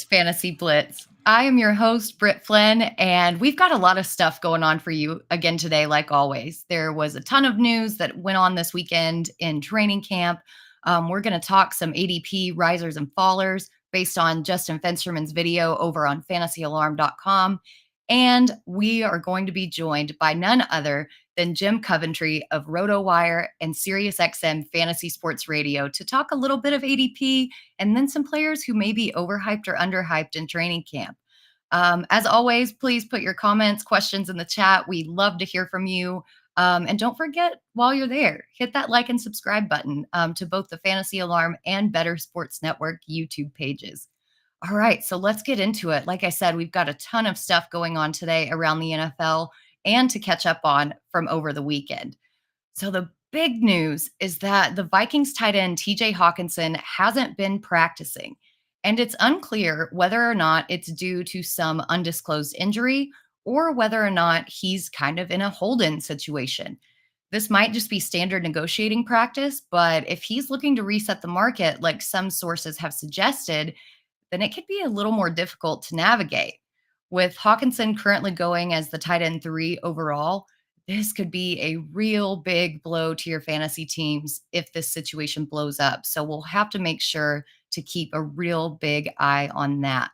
Fantasy Blitz. I am your host, Britt Flinn, and we've got a lot of stuff going on for you again today, like always. There was a ton of news that went on this weekend in training camp. We're going to talk some ADP Risers and Fallers based on Justin Fensterman's video over on fantasyalarm.com. And we are going to be joined by none other than Jim Coventry of Rotowire and SiriusXM Fantasy Sports Radio to talk a little bit of ADP and then some players who may be overhyped or underhyped in training camp. As always, please put your comments, questions in the chat. We love to hear from you. And don't forget, while you're there, hit that like and subscribe button to both the Fantasy Alarm and Better Sports Network YouTube pages. All right, so let's get into it. Like I said, we've got a ton of stuff going on today around the NFL and to catch up on from over the weekend. So the big news is that the Vikings tight end TJ Hawkinson hasn't been practicing, and it's unclear whether or not it's due to some undisclosed injury or whether or not he's kind of in a hold-in situation. This might just be standard negotiating practice, but if he's looking to reset the market, like some sources have suggested, then it could be a little more difficult to navigate. With Hawkinson currently going as the tight end 3 overall, this could be a real big blow to your fantasy teams if this situation blows up. So we'll have to make sure to keep a real big eye on that.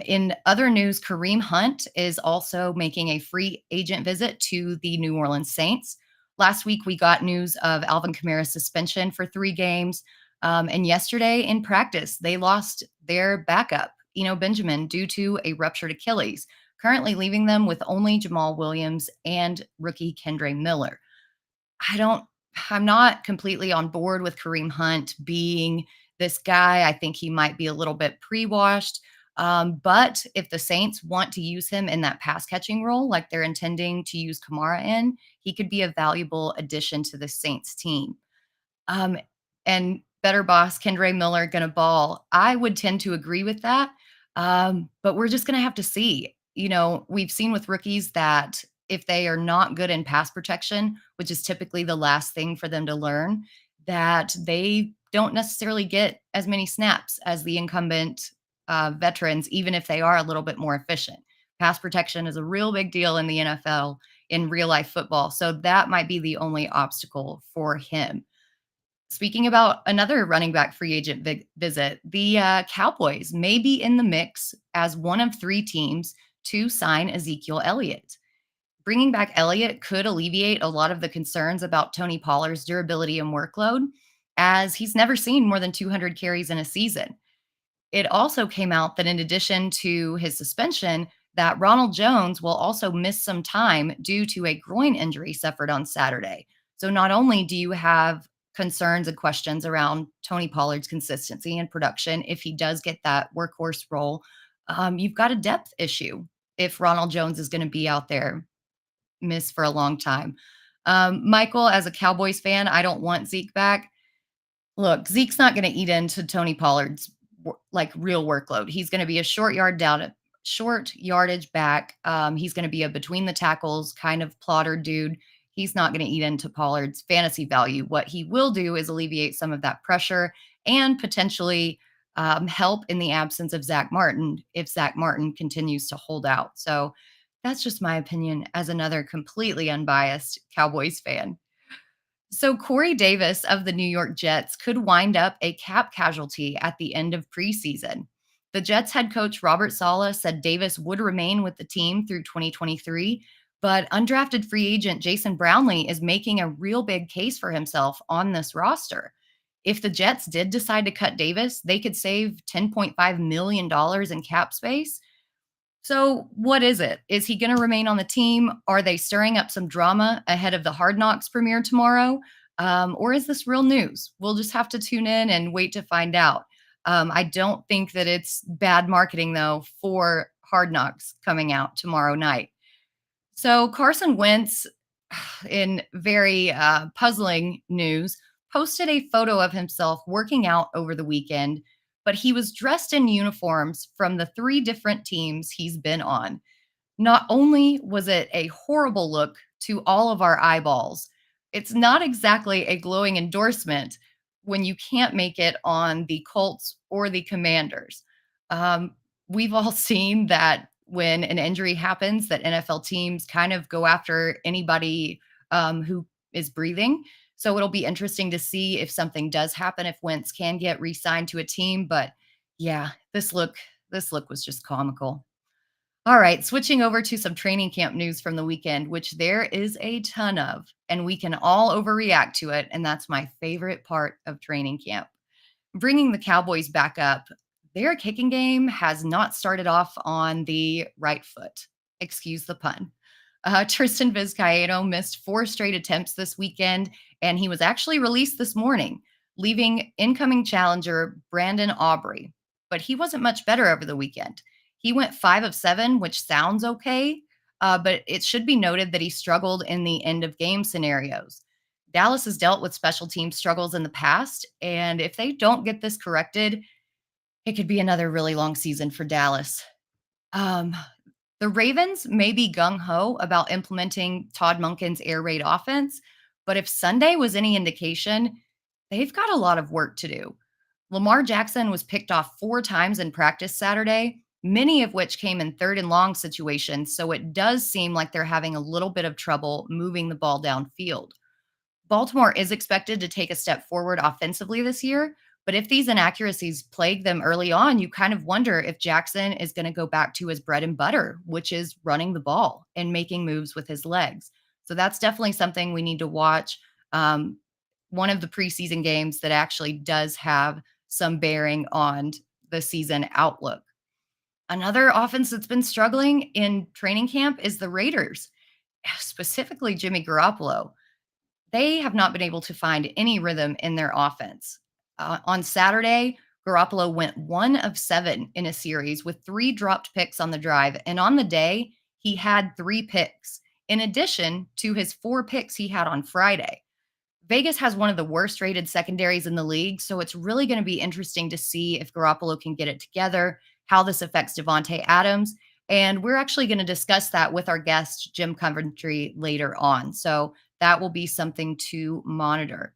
In other news, Kareem Hunt is also making a free agent visit to the New Orleans Saints. Last week, we got news of Alvin Kamara's suspension for 3 games. And yesterday in practice, they lost their backup, Benjamin, due to a ruptured Achilles, currently leaving them with only Jamal Williams and rookie Kendre Miller. I'm not completely on board with Kareem Hunt being this guy. I think he might be a little bit pre-washed. But if the Saints want to use him in that pass catching role, like they're intending to use Kamara in, he could be a valuable addition to the Saints team. And better boss, Kendre Miller, going to ball. I would tend to agree with that. But we're just going to have to see. We've seen with rookies that if they are not good in pass protection, which is typically the last thing for them to learn, that they don't necessarily get as many snaps as the incumbent veterans, even if they are a little bit more efficient. Pass protection is a real big deal in the NFL in real life football. So that might be the only obstacle for him. Speaking about another running back free agent visit, the Cowboys may be in the mix as one of 3 teams to sign Ezekiel Elliott. Bringing back Elliott could alleviate a lot of the concerns about Tony Pollard's durability and workload, as he's never seen more than 200 carries in a season. It also came out that in addition to his suspension, that Ronald Jones will also miss some time due to a groin injury suffered on Saturday. So not only do you have concerns and questions around Tony Pollard's consistency and production if he does get that workhorse role, you've got a depth issue if Ronald Jones is going to be out there miss for a long time. Michael, as a Cowboys fan, I don't want Zeke back. Look, Zeke's not going to eat into Tony Pollard's real workload. He's going to be a short yardage back. He's going to be a between the tackles kind of plotter dude. He's not going to eat into Pollard's fantasy value. What he will do is alleviate some of that pressure and potentially help in the absence of Zach Martin if Zach Martin continues to hold out. So that's just my opinion as another completely unbiased Cowboys fan. So Corey Davis of the New York Jets could wind up a cap casualty at the end of preseason. The Jets head coach Robert Saleh said Davis would remain with the team through 2023, but undrafted free agent Jason Brownlee is making a real big case for himself on this roster. If the Jets did decide to cut Davis, they could save $10.5 million in cap space. So what is it? Is he going to remain on the team? Are they stirring up some drama ahead of the Hard Knocks premiere tomorrow? Or is this real news? We'll just have to tune in and wait to find out. I don't think that it's bad marketing, though, for Hard Knocks coming out tomorrow night. So Carson Wentz, in very puzzling news, posted a photo of himself working out over the weekend, but he was dressed in uniforms from the 3 different teams he's been on. Not only was it a horrible look to all of our eyeballs, it's not exactly a glowing endorsement when you can't make it on the Colts or the Commanders. Um, we've all seen that when an injury happens, that NFL teams kind of go after anybody who is breathing. So it'll be interesting to see if something does happen, if Wentz can get re-signed to a team. But yeah, this look was just comical. All right, switching over to some training camp news from the weekend, which there is a ton of, and we can all overreact to it. And that's my favorite part of training camp. Bringing the Cowboys back up, their kicking game has not started off on the right foot. Excuse the pun. Tristan Vizcaino missed 4 straight attempts this weekend, and he was actually released this morning, leaving incoming challenger Brandon Aubrey. But he wasn't much better over the weekend. He went 5 of 7, which sounds okay, but it should be noted that he struggled in the end of game scenarios. Dallas has dealt with special team struggles in the past, and if they don't get this corrected, it could be another really long season for Dallas. Um, the Ravens may be gung ho about implementing Todd Monken's air raid offense, but if Sunday was any indication, they've got a lot of work to do. Lamar Jackson was picked off 4 times in practice Saturday, many of which came in 3rd and long situations, so it does seem like they're having a little bit of trouble moving the ball downfield. Baltimore is expected to take a step forward offensively this year, but if these inaccuracies plague them early on, you kind of wonder if Jackson is going to go back to his bread and butter, which is running the ball and making moves with his legs. So that's definitely something we need to watch. Um, one of the preseason games that actually does have some bearing on the season outlook. Another offense that's been struggling in training camp is the Raiders, specifically Jimmy Garoppolo. They have not been able to find any rhythm in their offense. On Saturday, Garoppolo went 1 of 7 in a series with 3 dropped picks on the drive. And on the day, he had 3 picks, in addition to his 4 picks he had on Friday. Vegas has one of the worst rated secondaries in the league, so it's really going to be interesting to see if Garoppolo can get it together, how this affects Devontae Adams. And we're actually going to discuss that with our guest, Jim Coventry, later on. So that will be something to monitor.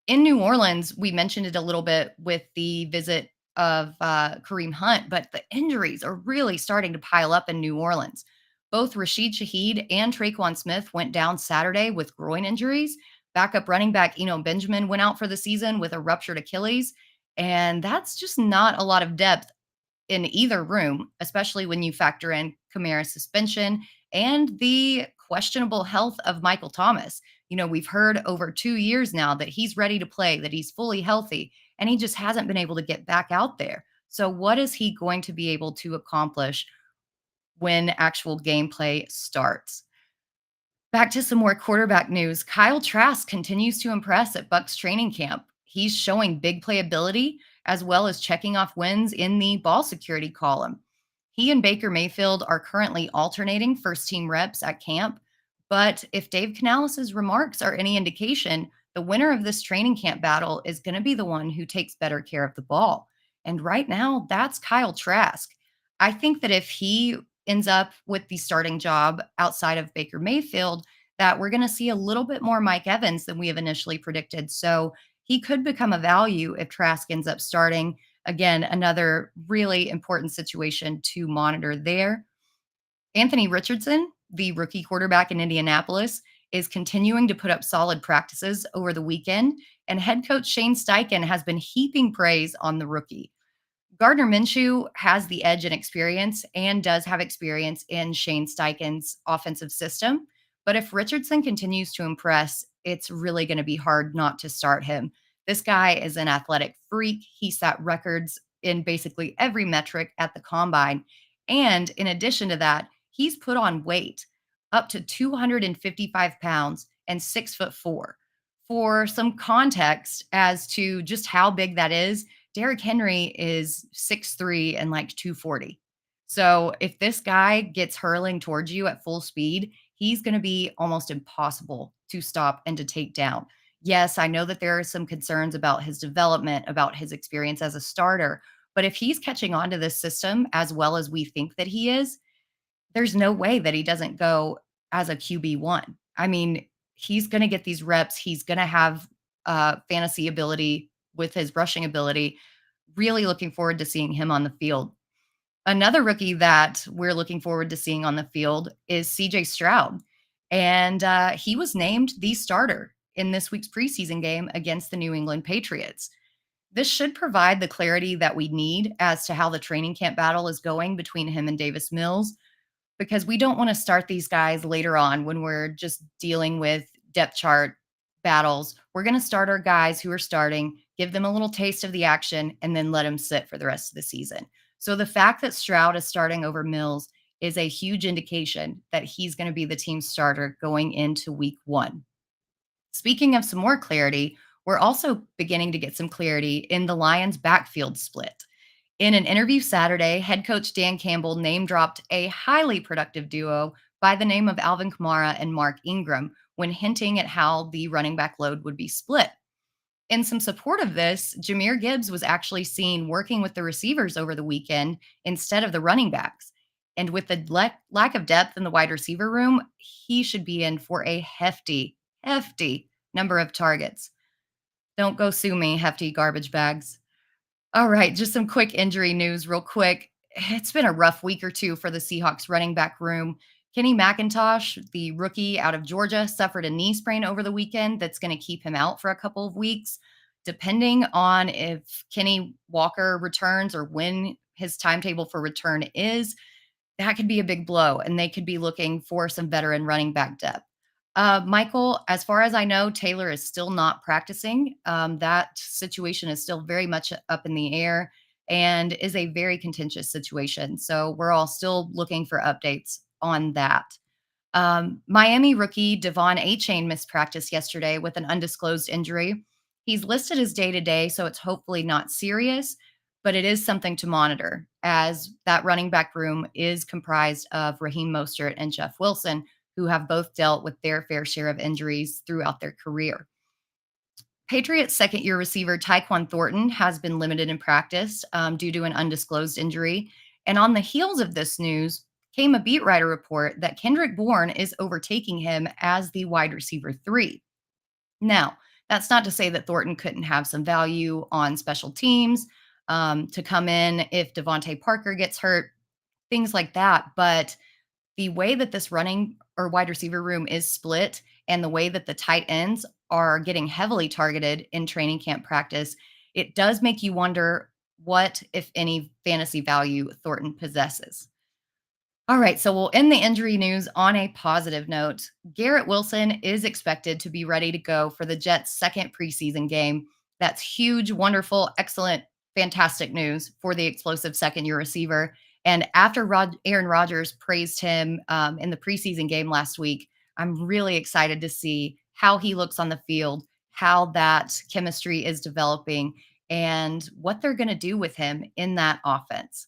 In New Orleans, we mentioned it a little bit with the visit of Kareem Hunt, but the injuries are really starting to pile up in New Orleans. Both Rashid Shaheed and Traquan Smith went down Saturday with groin injuries. Backup running back Eno Benjamin went out for the season with a ruptured Achilles. And that's just not a lot of depth in either room, especially when you factor in Kamara's suspension and the questionable health of Michael Thomas. We've heard over 2 years now that he's ready to play, that he's fully healthy, and he just hasn't been able to get back out there. So, what is he going to be able to accomplish when actual gameplay starts? Back to some more quarterback news. Kyle Trask continues to impress at Bucks training camp. He's showing big playability as well as checking off wins in the ball security column. He and Baker Mayfield are currently alternating first team reps at camp, but if Dave Canales' remarks are any indication, the winner of this training camp battle is going to be the one who takes better care of the ball. And right now, that's Kyle Trask. I think that if he ends up with the starting job outside of Baker Mayfield, that we're going to see a little bit more Mike Evans than we have initially predicted. So he could become a value if Trask ends up starting. Again, another really important situation to monitor there. Anthony Richardson, the rookie quarterback in Indianapolis, is continuing to put up solid practices over the weekend, and head coach Shane Steichen has been heaping praise on the rookie. Gardner Minshew has the edge in experience and does have experience in Shane Steichen's offensive system. But if Richardson continues to impress, it's really going to be hard not to start him. This guy is an athletic freak. He set records in basically every metric at the combine. And in addition to that, he's put on weight up to 255 pounds and 6'4". For some context as to just how big that is, Derrick Henry is 6'3" and like 240. So if this guy gets hurling towards you at full speed, he's going to be almost impossible to stop and to take down. Yes, I know that there are some concerns about his development, about his experience as a starter, but if he's catching on to this system as well as we think that he is, there's no way that he doesn't go as a QB1. I mean, he's going to get these reps. He's going to have fantasy ability with his rushing ability. Really looking forward to seeing him on the field. Another rookie that we're looking forward to seeing on the field is CJ Stroud. And he was named the starter in this week's preseason game against the New England Patriots. This should provide the clarity that we need as to how the training camp battle is going between him and Davis Mills, because we don't want to start these guys later on when we're just dealing with depth chart battles. We're going to start our guys who are starting, give them a little taste of the action, and then let them sit for the rest of the season. So the fact that Stroud is starting over Mills is a huge indication that he's going to be the team starter going into week 1. Speaking of some more clarity, we're also beginning to get some clarity in the Lions' backfield split. In an interview Saturday, head coach Dan Campbell name dropped a highly productive duo by the name of Alvin Kamara and Mark Ingram when hinting at how the running back load would be split. In some support of this, Jahmyr Gibbs was actually seen working with the receivers over the weekend instead of the running backs. And with the lack of depth in the wide receiver room, he should be in for a hefty number of targets. Don't go sue me, hefty garbage bags. All right, just some quick injury news, real quick. It's been a rough week or two for the Seahawks running back room. Kenny McIntosh, the rookie out of Georgia, suffered a knee sprain over the weekend that's going to keep him out for a couple of weeks. Depending on if Kenny Walker returns or when his timetable for return is, that could be a big blow, and they could be looking for some veteran running back depth. Michael, as far as I know, Taylor is still not practicing. That situation is still very much up in the air and is a very contentious situation. So we're all still looking for updates on that. Miami rookie Devon Achane missed practice yesterday with an undisclosed injury. He's listed as day to day, so it's hopefully not serious, but it is something to monitor as that running back room is comprised of Raheem Mostert and Jeff Wilson, who have both dealt with their fair share of injuries throughout their career. Patriots second year receiver Tyquan Thornton has been limited in practice due to an undisclosed injury. And on the heels of this news came a beat writer report that Kendrick Bourne is overtaking him as the wide receiver 3. Now, that's not to say that Thornton couldn't have some value on special teams to come in if Devontae Parker gets hurt, things like that. But the way that this running or wide receiver room is split and the way that the tight ends are getting heavily targeted in training camp practice, it does make you wonder what, if any, fantasy value Thornton possesses. All right, so we'll end the injury news on a positive note. Garrett Wilson is expected to be ready to go for the Jets' second preseason game. That's huge, wonderful, excellent, fantastic news for the explosive second-year receiver. And after Aaron Rodgers praised him in the preseason game last week, I'm really excited to see how he looks on the field, how that chemistry is developing, and what they're going to do with him in that offense.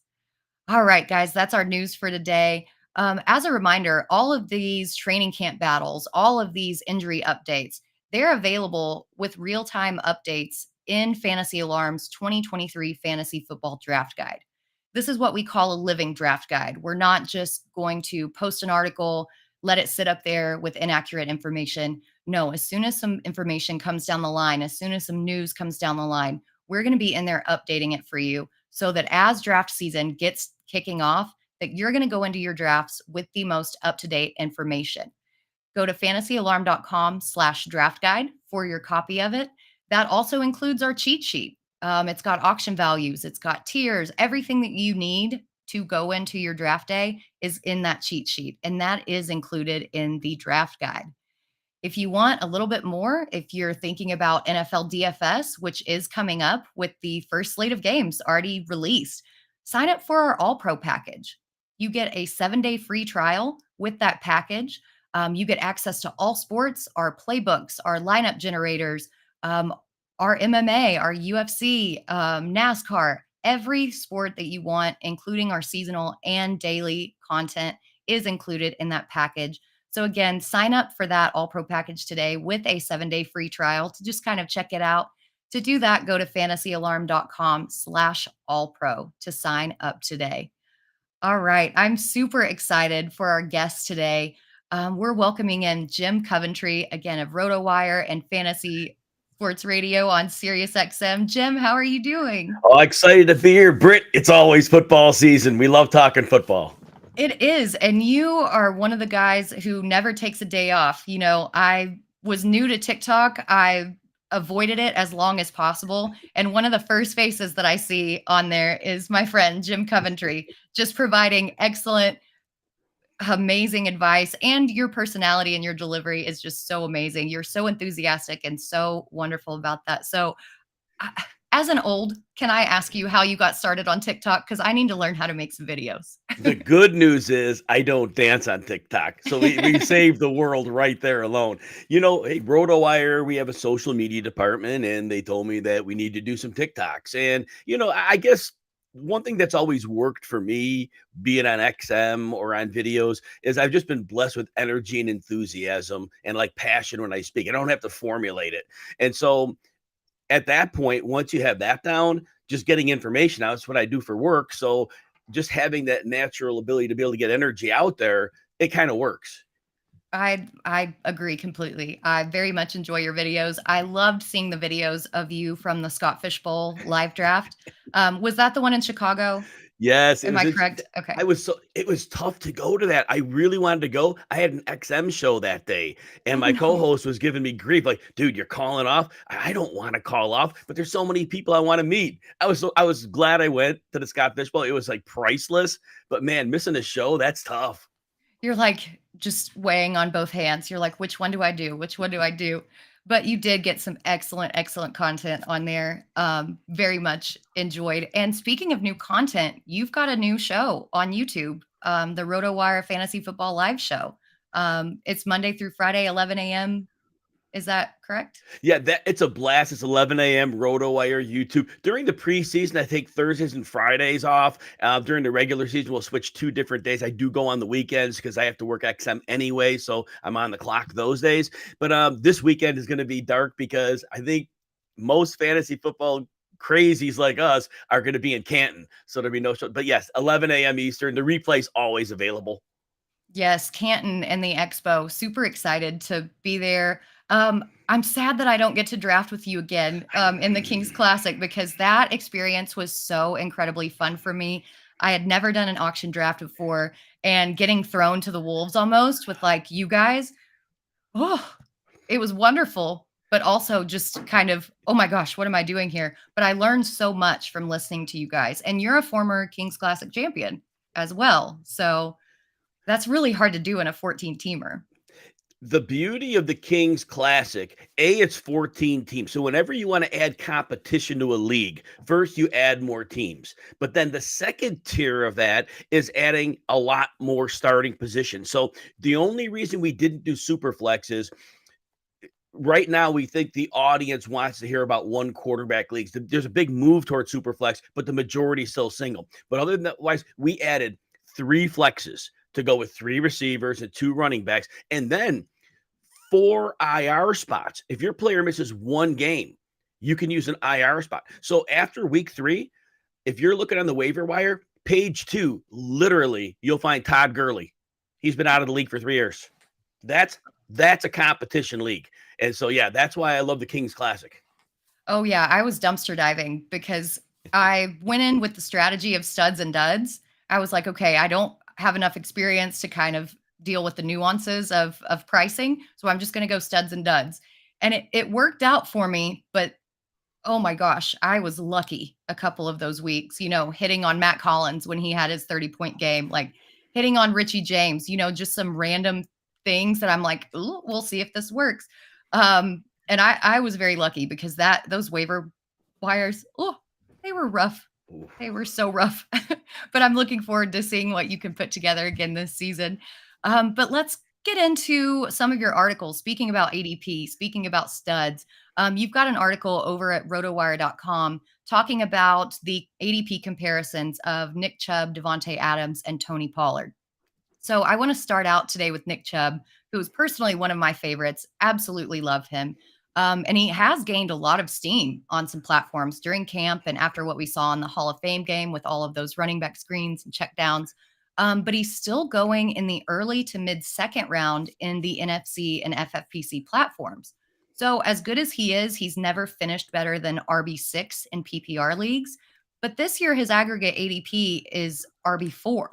All right, guys, that's our news for today. As a reminder, all of these training camp battles, all of these injury updates, they're available with real-time updates in Fantasy Alarm's 2023 Fantasy Football Draft Guide. This is what we call a living draft guide. We're not just going to post an article, let it sit up there with inaccurate information. No, as soon as some information comes down the line, as soon as some news comes down the line, we're going to be in there updating it for you so that as draft season gets kicking off, that you're going to go into your drafts with the most up-to-date information. Go to fantasyalarm.com/draft guide for your copy of it. That also includes our cheat sheet. It's got auction values, it's got tiers, everything that you need to go into your draft day is in that cheat sheet, and that is included in the draft guide. If you want a little bit more, if you're thinking about NFL DFS, which is coming up with the first slate of games already released, sign up for our All Pro package. You get a 7-day free trial with that package. You get access to all sports, our playbooks, our lineup generators, our MMA, our UFC, NASCAR, every sport that you want, including our seasonal and daily content, is included in that package. So again, sign up for that All Pro package today with a 7-day free trial to just kind of check it out. To do that, go to fantasyalarm.com/allpro to sign up today. All right. I'm super excited for our guest today. We're welcoming in Jim Coventry, again, of Rotowire and Fantasy Sports Radio on SiriusXM. Jim, how are you doing? Oh, excited to be here, Britt. It's always football season. We love talking football. It is. And you are one of the guys who never takes a day off. I was new to TikTok. I avoided it as long as possible. And one of the first faces that I see on there is my friend, Jim Coventry, just providing excellent, amazing advice. And your personality and your delivery is just so amazing. You're so enthusiastic and so wonderful about that. So, as an old, can I ask you how you got started on TikTok? Because I need to learn how to make some videos. The good news is I don't dance on TikTok. So we saved the world right there alone. Hey, Rotowire, we have a social media department, and they told me that we need to do some TikToks. And, I guess one thing that's always worked for me, be it on XM or on videos, is I've just been blessed with energy and enthusiasm and like passion when I speak. I don't have to formulate it. And so at that point, once you have that down, just getting information out, that's what I do for work. So just having that natural ability to be able to get energy out there, it kind of works. I agree completely. I very much enjoy your videos. I loved seeing the videos of you from the Scott Fish Bowl live draft. Was that the one in Chicago? Yes, Am I correct? Okay. It was tough to go to that. I really wanted to go. I had an XM show that day, and Oh my no. co-host was giving me grief, like, dude, you're calling off. I don't want to call off, but there's so many people I want to meet. I was glad I went to the Scott Fish Bowl. It was like priceless, but man, missing a show, that's tough. You're like just weighing on both hands. You're like, which one do I do? Which one do I do? But you did get some excellent, excellent content on there. Very much enjoyed. And speaking of new content, you've got a new show on YouTube, the Rotowire Fantasy Football Live Show. It's Monday through Friday, 11 a.m. Is that correct? Yeah, it's a blast. It's 11 a.m. Rotowire YouTube. During the preseason, I take Thursdays and Fridays off. During the regular season, we'll switch 2 different days. I do go on the weekends because I have to work XM anyway, so I'm on the clock those days. But this weekend is going to be dark because I think most fantasy football crazies like us are going to be in Canton, so there'll be no show. But yes, 11 a.m. Eastern. The replay's always available. Yes, Canton and the Expo. Super excited to be there. I'm sad that I don't get to draft with you again in the Kings Classic because that experience was so incredibly fun for me. I had never done an auction draft before, and getting thrown to the wolves almost with like you guys. Oh, it was wonderful, but also just kind of, oh my gosh, what am I doing here? But I learned so much from listening to you guys. And you're a former Kings Classic champion as well. So that's really hard to do in a 14 teamer. The beauty of the Kings Classic, it's 14 teams. So whenever you want to add competition to a league, first you add more teams. But then the second tier of that is adding a lot more starting positions. So the only reason we didn't do super flex is right now we think the audience wants to hear about one quarterback leagues. There's a big move towards super flex, but the majority is still single. But other than that, we added 3 flexes to go with 3 receivers and 2 running backs. And then 4 IR spots. If your player misses 1 game, you can use an IR spot. So after week 3, if you're looking on the waiver wire, page 2, literally, you'll find Todd Gurley. He's been out of the league for 3 years. That's a competition league. And so, yeah, that's why I love the Kings Classic. Oh, yeah. I was dumpster diving because I went in with the strategy of studs and duds. I was like, okay, I don't have enough experience to kind of deal with the nuances of pricing. So I'm just going to go studs and duds. And it worked out for me. But oh my gosh, I was lucky a couple of those weeks, hitting on Matt Collins when he had his 30-point game, like hitting on Richie James, just some random things that I'm like, ooh, we'll see if this works. And I was very lucky because those waiver wires, oh, they were rough. They were so rough. But I'm looking forward to seeing what you can put together again this season. But let's get into some of your articles. Speaking about ADP, speaking about studs, you've got an article over at rotowire.com talking about the ADP comparisons of Nick Chubb, Devontae Adams, and Tony Pollard. So I want to start out today with Nick Chubb, who is personally one of my favorites. Absolutely love him. And he has gained a lot of steam on some platforms during camp and after what we saw in the Hall of Fame game with all of those running back screens and checkdowns. But he's still going in the early to mid second round in the NFC and FFPC platforms. So, as good as he is, he's never finished better than RB6 in PPR leagues. But this year, his aggregate ADP is RB4.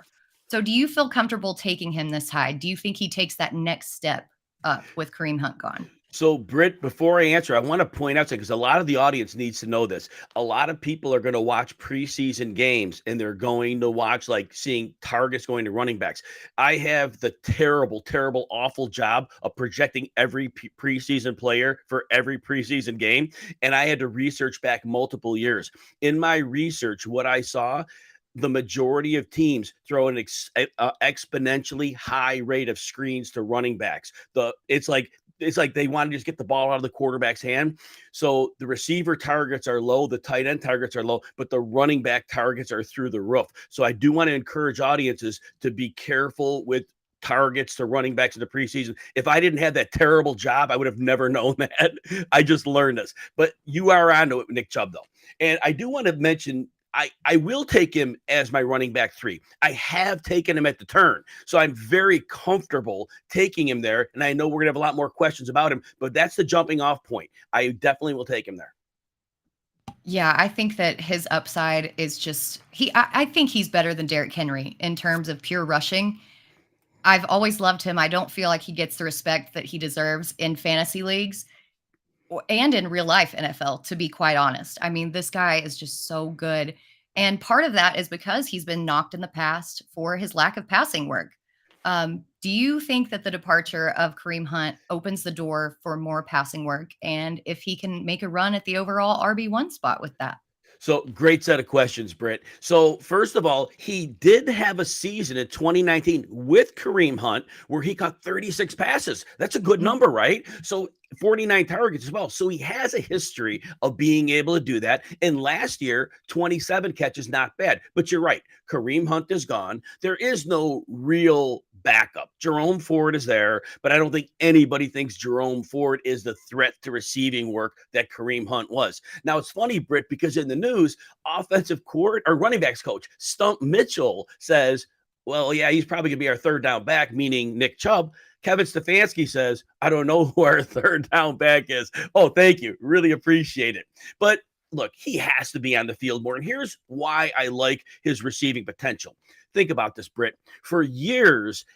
So, do you feel comfortable taking him this high? Do you think he takes that next step up with Kareem Hunt gone? So, Britt, before I answer, I want to point out something because a lot of the audience needs to know this. A lot of people are going to watch preseason games and they're going to watch like seeing targets going to running backs. I have the terrible, terrible, awful job of projecting every preseason player for every preseason game. And I had to research back multiple years. In my research, what I saw, the majority of teams throw an exponentially high rate of screens to running backs. It's like they want to just get the ball out of the quarterback's hand. So the receiver targets are low, the tight end targets are low, but the running back targets are through the roof. So I do want to encourage audiences to be careful with targets to running backs in the preseason. If I didn't have that terrible job, I would have never known that. I just learned this. But you are onto it, Nick Chubb, though. And I do want to mention I will take him as my running back 3. I have taken him at the turn. So I'm very comfortable taking him there. And I know we're going to have a lot more questions about him, but that's the jumping off point. I definitely will take him there. Yeah, I think that his upside is just I think he's better than Derrick Henry in terms of pure rushing. I've always loved him. I don't feel like he gets the respect that he deserves in fantasy leagues and in real life NFL, to be quite honest. I mean, this guy is just so good. And part of that is because he's been knocked in the past for his lack of passing work. Do you think that the departure of Kareem Hunt opens the door for more passing work? And if he can make a run at the overall RB1 spot with that? So great set of questions, Britt. So first of all, he did have a season in 2019 with Kareem Hunt where he caught 36 passes. That's a good number, right? So 49 targets as well. So he has a history of being able to do that. And last year, 27 catches, not bad. But you're right. Kareem Hunt is gone. There is no real backup. Jerome Ford is there, but I don't think anybody thinks Jerome Ford is the threat to receiving work that Kareem Hunt was. Now, it's funny, Britt, because in the news, offensive court or running backs coach Stump Mitchell says, well, yeah, he's probably going to be our third down back, meaning Nick Chubb. Kevin Stefanski says, I don't know who our third down back is. Oh, thank you. Really appreciate it. But look, he has to be on the field more. And here's why I like his receiving potential. Think about this, Britt. For years,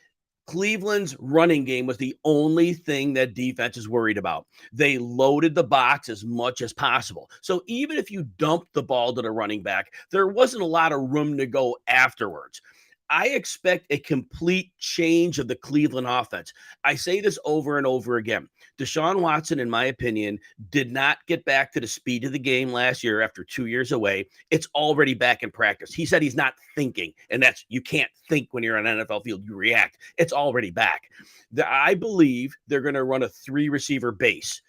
Cleveland's running game was the only thing that defense is worried about. They loaded the box as much as possible. So even if you dumped the ball to the running back, there wasn't a lot of room to go afterwards. I expect a complete change of the Cleveland offense. I say this over and over again. Deshaun Watson, in my opinion, did not get back to the speed of the game last year after 2 years away. It's already back in practice. He said he's not thinking, and that's you can't think when you're on an NFL field. You react. It's already back. I believe they're going to run a 3-receiver base.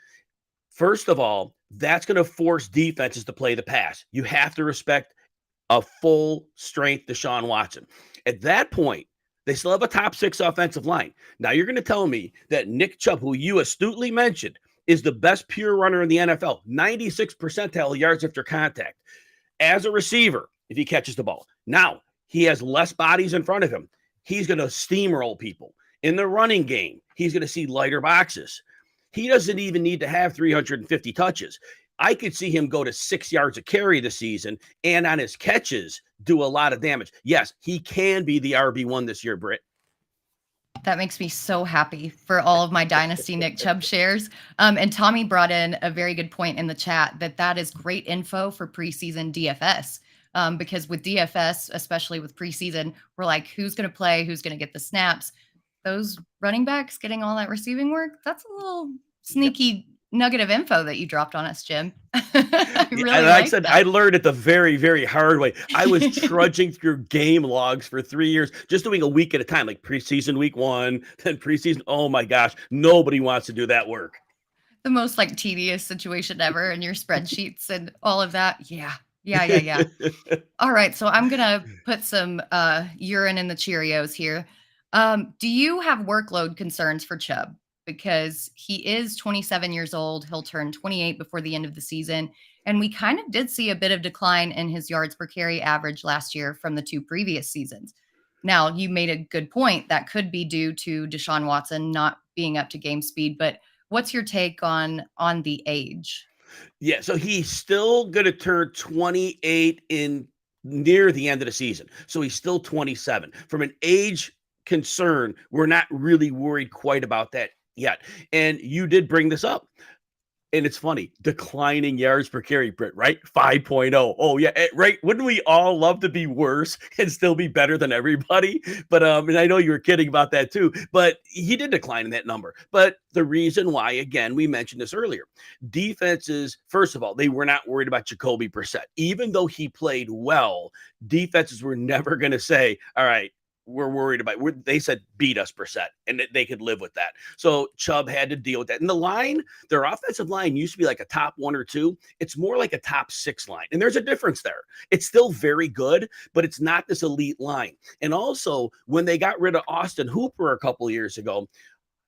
First of all, that's going to force defenses to play the pass. You have to respect a full-strength Deshaun Watson. At that point, they still have a top 6 offensive line. Now, you're going to tell me that Nick Chubb, who you astutely mentioned, is the best pure runner in the NFL, 96 percentile yards after contact. As a receiver, if he catches the ball. Now, he has less bodies in front of him. He's going to steamroll people. In the running game, he's going to see lighter boxes. He doesn't even need to have 350 touches. I could see him go to 6 yards a carry this season and on his catches do a lot of damage. Yes, he can be the RB1 this year, Britt. That makes me so happy for all of my Dynasty Nick Chubb shares. And Tommy brought in a very good point in the chat that is great info for preseason DFS. Because with DFS, especially with preseason, we're like, who's going to play? Who's going to get the snaps? Those running backs getting all that receiving work, that's a little sneaky nugget of info that you dropped on us, Jim. I really and like I said that. I learned it the very, very hard way. I was trudging through game logs for 3 years, just doing a week at a time, like preseason week 1, then preseason. Oh my gosh, nobody wants to do that work. The most like tedious situation ever in your spreadsheets and all of that. Yeah. All right. So I'm going to put some urine in the Cheerios here. Do you have workload concerns for Chubb? Because he is 27 years old. He'll turn 28 before the end of the season. And we kind of did see a bit of decline in his yards per carry average last year from the 2 previous seasons. Now, you made a good point. That could be due to Deshaun Watson not being up to game speed. But What's your take on the age? Yeah, so he's still going to turn 28 in near the end of the season. So he's still 27. From an age concern, we're not really worried quite about that yet. And you did bring this up. And it's funny, declining yards per carry, Britt, right? 5.0. Oh, yeah, right. Wouldn't we all love to be worse and still be better than everybody? But and I know you were kidding about that too, but he did decline in that number. But the reason why, again, we mentioned this earlier, defenses, first of all, they were not worried about Jacoby Brissett. Even though he played well, defenses were never going to say, all right, we're worried about. They said beat us, Brissett, and they could live with that. So Chubb had to deal with that. And the line, their offensive line used to be like a top 1 or 2. It's more like a top 6 line, and there's a difference there. It's still very good, but it's not this elite line. And also, when they got rid of Austin Hooper a couple of years ago,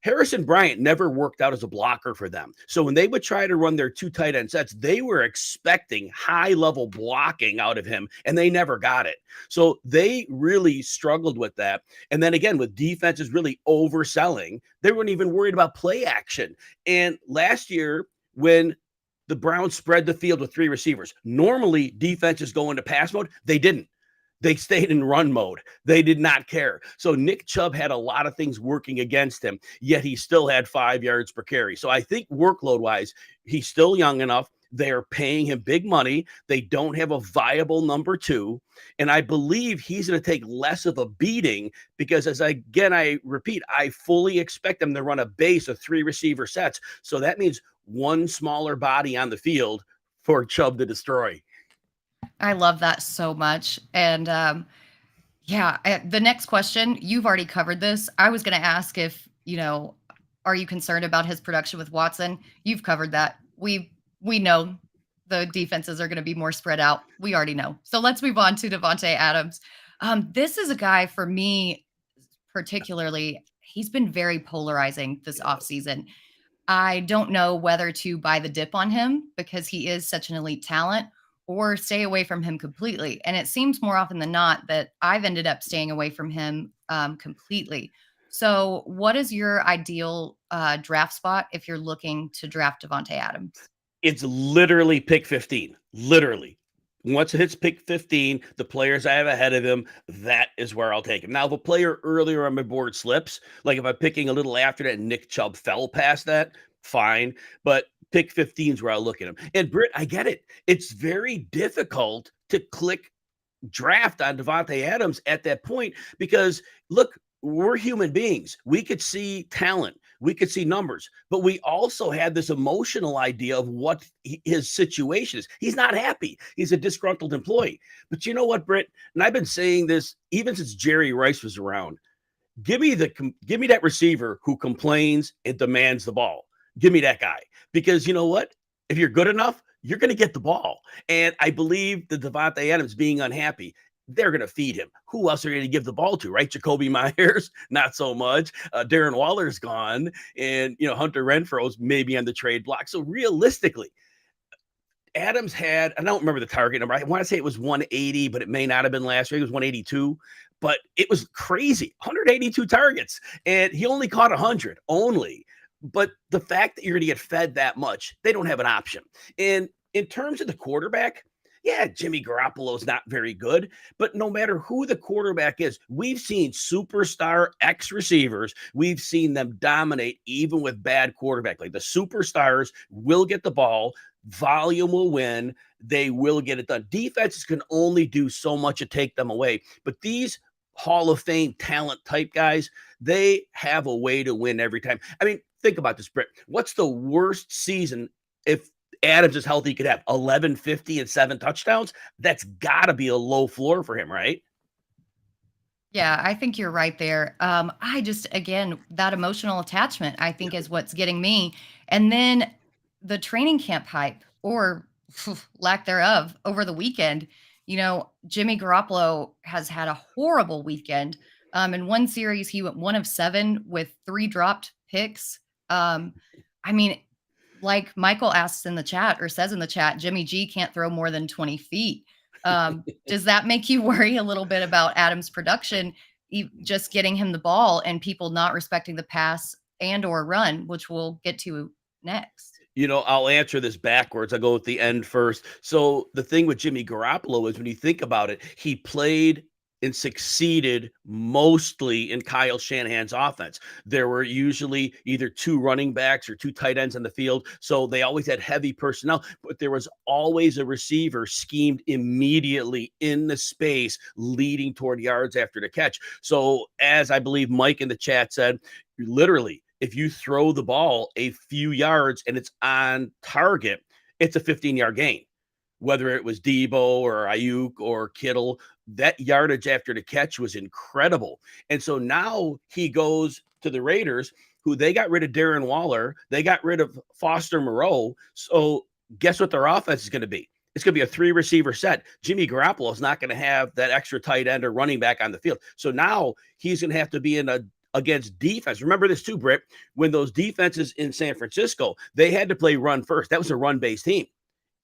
Harrison Bryant never worked out as a blocker for them. So when they would try to run their 2 tight end sets, they were expecting high level blocking out of him, and they never got it. So they really struggled with that. And then again, with defenses really overselling, they weren't even worried about play action. And last year, when the Browns spread the field with 3 receivers, normally defenses go into pass mode. They didn't. They stayed in run mode. They did not care. So Nick Chubb had a lot of things working against him, yet he still had 5 yards per carry. So I think workload-wise, he's still young enough. They are paying him big money. They don't have a viable number 2. And I believe he's going to take less of a beating because, I repeat, I fully expect them to run a base of 3 receiver sets. So that means one smaller body on the field for Chubb to destroy. I love that so much. And the next question, you've already covered this. I was going to ask if, are you concerned about his production with Watson? You've covered that. We know the defenses are going to be more spread out. We already know. So let's move on to Davante Adams. This is a guy for me, particularly, he's been very polarizing this offseason. I don't know whether to buy the dip on him because he is such an elite talent or stay away from him completely. And it seems more often than not that I've ended up staying away from him completely. So what is your ideal draft spot if you're looking to draft Davante Adams? It's literally pick 15. Literally. Once it hits pick 15, the players I have ahead of him, that is where I'll take him. Now, if a player earlier on my board slips, like if I'm picking a little after that and Nick Chubb fell past that, fine. But pick 15 is where I'll look at him. And Britt, I get it. It's very difficult to click draft on Davante Adams at that point because, look, we're human beings. We could see talent. We could see numbers, but we also had this emotional idea of what his situation is. He's not happy. He's a disgruntled employee. But you know what, Britt? And I've been saying this even since Jerry Rice was around. Give me that receiver who complains and demands the ball. Give me that guy. Because you know what? If you're good enough, you're going to get the ball. And I believe that Davante Adams being unhappy, they're going to feed him. Who else are going to give the ball to, right? Jacoby Myers, not so much. Darren Waller's gone. And, Hunter Renfro's maybe on the trade block. So realistically, Adams had, I don't remember the target number. I want to say it was 180, but it may not have been last year. It was 182. But it was crazy. 182 targets. And he only caught 100 only. But the fact that you're going to get fed that much, they don't have an option. And in terms of the quarterback, yeah, Jimmy Garoppolo's not very good, but no matter who the quarterback is, we've seen superstar X receivers. We've seen them dominate even with bad quarterback. Like the superstars will get the ball, volume will win, they will get it done. Defenses can only do so much to take them away, but these Hall of Fame talent type guys, they have a way to win every time. I mean, think about this, Britt. What's the worst season if Adams is healthy, could have 1150 and 7 touchdowns? That's got to be a low floor for him, right? Yeah, I think you're right there. Again, that emotional attachment, I think, is what's getting me. And then the training camp hype or lack thereof over the weekend. Jimmy Garoppolo has had a horrible weekend. In one series, he went 1 of 7 with 3 dropped picks. Like Michael asks in the chat or says in the chat, Jimmy G can't throw more than 20 feet. Does that make you worry a little bit about Adams' production, just getting him the ball and people not respecting the pass and or run, which we'll get to next. I'll answer this backwards. I'll go with the end first. So the thing with Jimmy Garoppolo is when you think about it, he played and succeeded mostly in Kyle Shanahan's offense. There were usually either two running backs or two tight ends on the field. So they always had heavy personnel, but there was always a receiver schemed immediately in the space leading toward yards after the catch. So as I believe Mike in the chat said, literally, if you throw the ball a few yards and it's on target, it's a 15-yard gain. Whether it was Debo or Ayuk or Kittle, that yardage after the catch was incredible. And so now he goes to the Raiders, who they got rid of Darren Waller. They got rid of Foster Moreau. So guess what their offense is going to be? It's going to be a 3-receiver set. Jimmy Garoppolo is not going to have that extra tight end or running back on the field. So now he's going to have to be against defense. Remember this too, Britt, when those defenses in San Francisco, they had to play run first. That was a run-based team.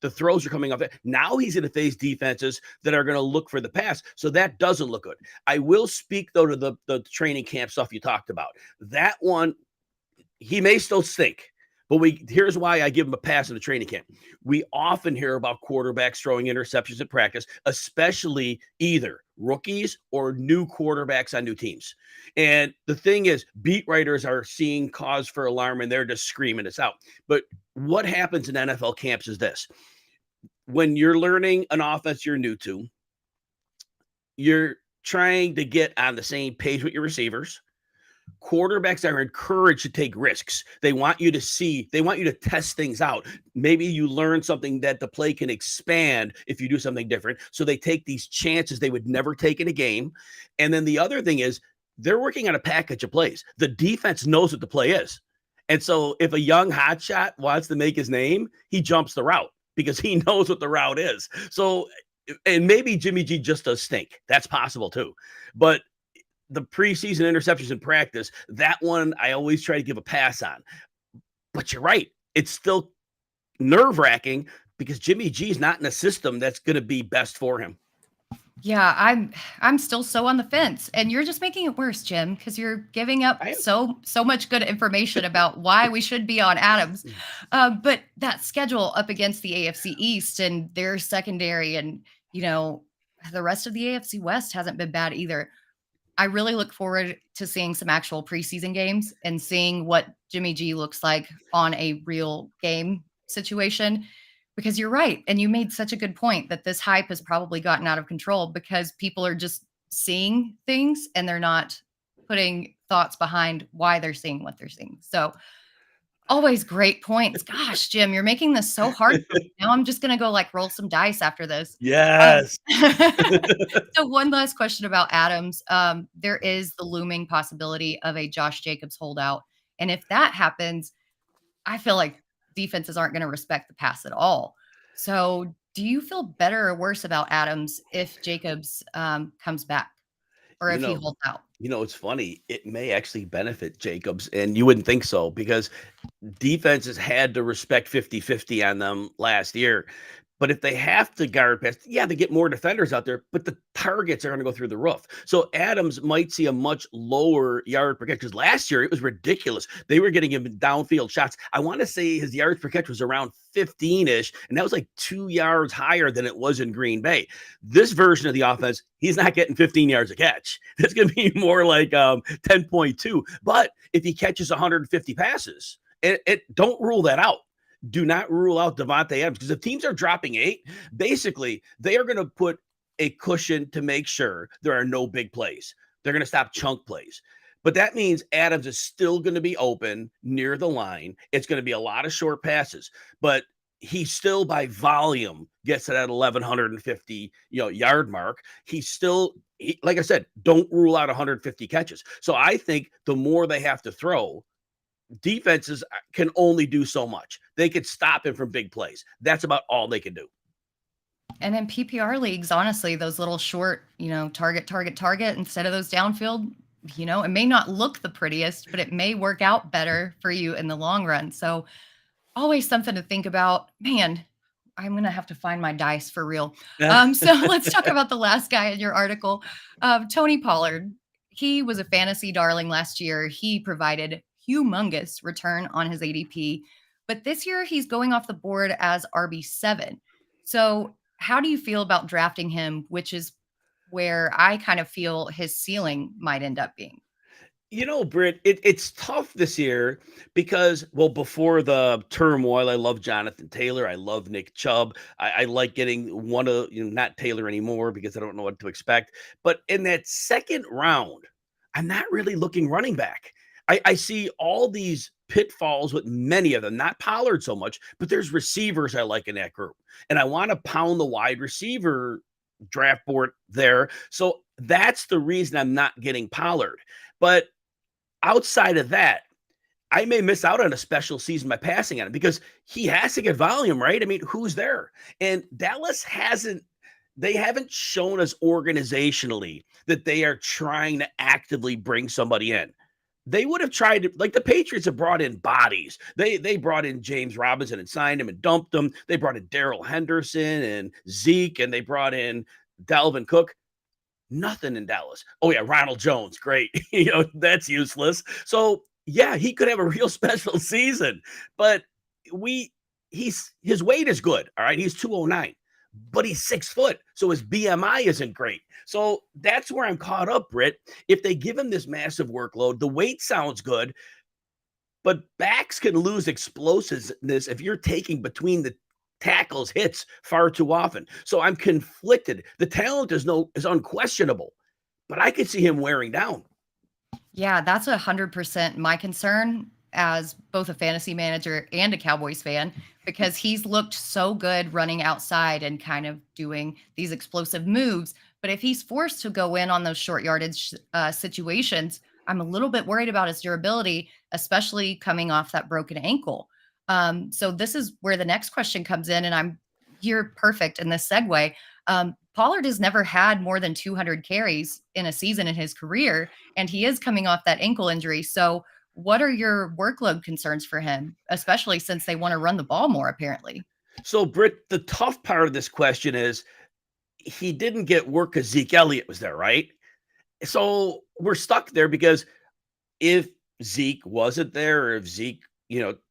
The throws are coming off. Now he's going to face defenses that are going to look for the pass. So that doesn't look good. I will speak, though, to the training camp stuff you talked about. That one, he may still stink. But here's why I give him a pass in the training camp. We often hear about quarterbacks throwing interceptions at practice, especially either rookies or new quarterbacks on new teams. And the thing is, beat writers are seeing cause for alarm and they're just screaming this out. But what happens in NFL camps is this. When you're learning an offense you're new to, you're trying to get on the same page with your receivers. Quarterbacks are encouraged to take risks. They want you to test things out. Maybe you learn something that the play can expand if you do something different. So they take these chances they would never take in a game. And then the other thing is they're working on a package of plays. The defense knows what the play is. And so if a young hotshot wants to make his name, he jumps the route because he knows what the route is. So, and maybe Jimmy G just does stink. That's possible too. But the preseason interceptions in practice, that one I always try to give a pass on. But you're right. It's still nerve-wracking because Jimmy G is not in a system that's going to be best for him. Yeah, I'm still so on the fence, and you're just making it worse, Jim, because you're giving up so much good information about why we should be on Adams. But that schedule up against the AFC East and their secondary, and the rest of the AFC West hasn't been bad either. I really look forward to seeing some actual preseason games and seeing what Jimmy G looks like on a real game situation. Because you're right. And you made such a good point that this hype has probably gotten out of control because people are just seeing things and they're not putting thoughts behind why they're seeing what they're seeing. So always great points. Gosh, Jim, you're making this so hard for me. Now I'm just going to go roll some dice after this. Yes. So one last question about Adams. There is the looming possibility of a Josh Jacobs holdout. And if that happens, I feel like defenses aren't going to respect the pass at all. So do you feel better or worse about Adams if Jacobs comes back or if he holds out? It's funny. It may actually benefit Jacobs, and you wouldn't think so because defenses had to respect 50-50 on them last year. But if they have to guard pass, they get more defenders out there, but the targets are going to go through the roof. So Adams might see a much lower yard per catch because last year it was ridiculous. They were getting him downfield shots. I want to say his yards per catch was around 15-ish, and that was 2 yards higher than it was in Green Bay. This version of the offense, he's not getting 15 yards a catch. It's going to be more like 10.2. But if he catches 150 passes, don't rule that out. Do not rule out Devontae Adams because if teams are dropping 8, basically they are going to put a cushion to make sure there are no big plays. They're going to stop chunk plays. But that means Adams is still going to be open near the line. It's going to be a lot of short passes, but he still by volume gets to that 1,150 yard mark. Like I said, don't rule out 150 catches. So I think the more they have to throw, defenses can only do so much. They could stop him from big plays. That's about all they can do. And in PPR leagues, honestly, those little short, target instead of those downfield, it may not look the prettiest, but it may work out better for you in the long run. So always something to think about. Man, I'm going to have to find my dice for real. So let's talk about the last guy in your article, Tony Pollard. He was a fantasy darling last year. He provided humongous return on his ADP. But this year, he's going off the board as RB7. So, how do you feel about drafting him, which is where I kind of feel his ceiling might end up being? Britt, it's tough this year because, well, before the turmoil, I love Jonathan Taylor. I love Nick Chubb. I like getting one of, not Taylor anymore because I don't know what to expect. But in that second round, I'm not really looking running back. I see all these pitfalls with many of them, not Pollard so much, but there's receivers I like in that group. And I want to pound the wide receiver draft board there. So that's the reason I'm not getting Pollard. But outside of that, I may miss out on a special season by passing on him because he has to get volume, right? I mean, who's there? And Dallas they haven't shown us organizationally that they are trying to actively bring somebody in. They would have tried to, like the Patriots have brought in bodies. They brought in James Robinson and signed him and dumped him. They brought in Darrell Henderson and Zeke, and they brought in Dalvin Cook. Nothing in Dallas. Oh yeah, Ronald Jones, great. That's useless. So yeah, he could have a real special season, but his weight is good. All right, he's 209, but he's 6 foot, so his BMI isn't great. So that's where I'm caught up, Britt. If they give him this massive workload, the weight sounds good, but backs can lose explosiveness if you're taking between the tackles hits far too often. So I'm conflicted. The talent is unquestionable, but I could see him wearing down. Yeah, that's 100% my concern as both a fantasy manager and a Cowboys fan, because he's looked so good running outside and kind of doing these explosive moves. But if he's forced to go in on those short yardage situations, I'm a little bit worried about his durability, especially coming off that broken ankle. So this is where the next question comes in, and you're perfect in this segue. Pollard has never had more than 200 carries in a season in his career, and he is coming off that ankle injury. So, what are your workload concerns for him, especially since they want to run the ball more, apparently? So, Britt, the tough part of this question is he didn't get work because Zeke Elliott was there, right? So we're stuck there because if Zeke wasn't there, or if Zeke,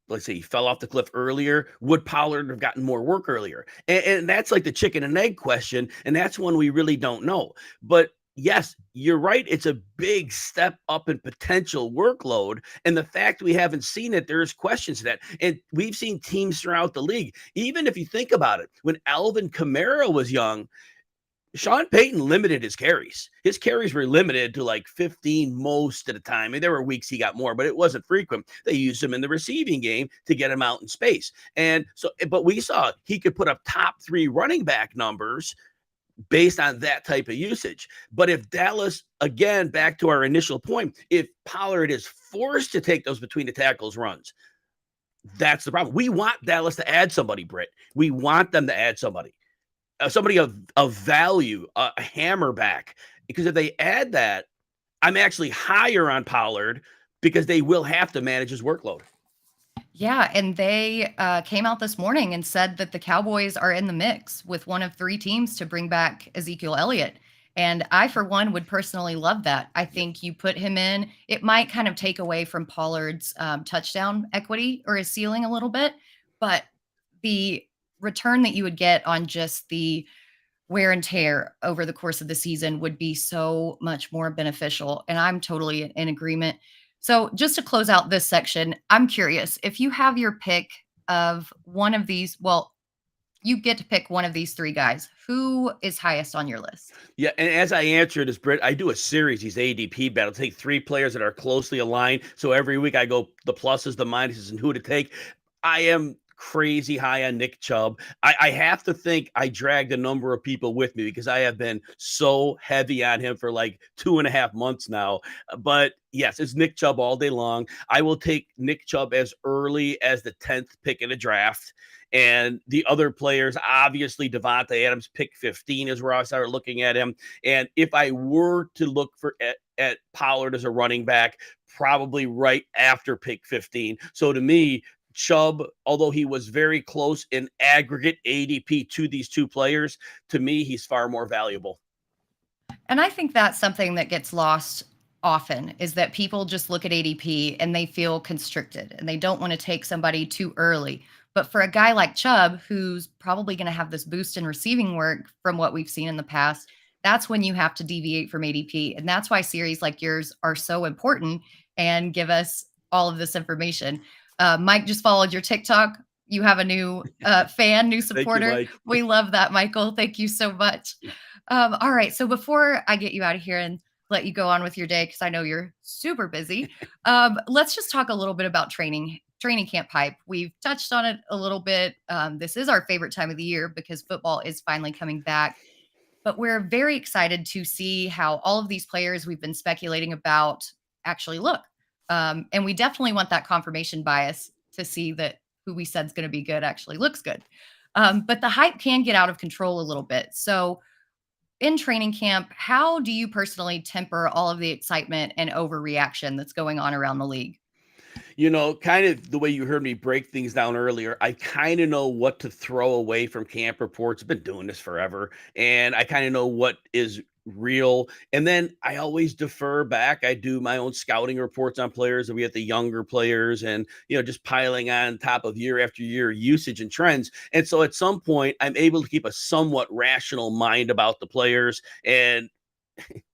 let's say he fell off the cliff earlier, would Pollard have gotten more work earlier? And that's like the chicken and egg question. And that's one we really don't know. But yes, you're right. It's a big step up in potential workload. And the fact we haven't seen it, there's questions to that. And we've seen teams throughout the league. Even if you think about it, when Alvin Kamara was young, Sean Payton limited his carries. His carries were limited to like 15 most of the time. I mean, there were weeks he got more, but it wasn't frequent. They used him in the receiving game to get him out in space. And so, but we saw he could put up top 3 running back numbers based on that type of usage. But if Dallas, again, back to our initial point, if Pollard is forced to take those between the tackles runs, that's the problem. We want Dallas to add somebody, Britt. We want them to add somebody. Somebody of value, a hammerback, because if they add that, I'm actually higher on Pollard because they will have to manage his workload. Yeah, and they came out this morning and said that the Cowboys are in the mix with one of 3 teams to bring back Ezekiel Elliott. And I, for one, would personally love that. I think you put him in, it might kind of take away from Pollard's touchdown equity or his ceiling a little bit, but the return that you would get on just the wear and tear over the course of the season would be so much more beneficial. And I'm totally in agreement. So just to close out this section, I'm curious if you have your pick of one of these, well, you get to pick one of these 3 guys. Who is highest on your list? Yeah, and as I answer this, Britt, I do a series, these ADP battles. Take 3 players that are closely aligned. So every week I go the pluses, the minuses, and who to take. I am crazy high on Nick Chubb. I have to think I dragged a number of people with me because I have been so heavy on him for like 2.5 months now. But yes, it's Nick Chubb all day long. I will take Nick Chubb as early as the 10th pick in a draft. And the other players, obviously, Devontae Adams, pick 15 is where I started looking at him. And if I were to look at Pollard as a running back, probably right after pick 15. So to me, Chubb, although he was very close in aggregate ADP to these 2 players, to me, he's far more valuable. And I think that's something that gets lost often is that people just look at ADP and they feel constricted and they don't want to take somebody too early. But for a guy like Chubb, who's probably going to have this boost in receiving work from what we've seen in the past, that's when you have to deviate from ADP. And that's why series like yours are so important and give us all of this information. Mike just followed your TikTok. You have a new fan, new Thank you, supporter. Mike. We love that, Michael. Thank you so much. All right. So before I get you out of here and let you go on with your day, because I know you're super busy, let's just talk a little bit about training camp hype. We've touched on it a little bit. This is our favorite time of the year because football is finally coming back. But we're very excited to see how all of these players we've been speculating about actually look. And we definitely want that confirmation bias to see that who we said is going to be good actually looks good. But the hype can get out of control a little bit. So in training camp, how do you personally temper all of the excitement and overreaction that's going on around the league? Kind of the way you heard me break things down earlier, I kind of know what to throw away from camp reports. I've been doing this forever, and I kind of know what is real. And then I always defer back. I do my own scouting reports on players, and we get the younger players, and just piling on top of year after year usage and trends. And so at some point, I'm able to keep a somewhat rational mind about the players and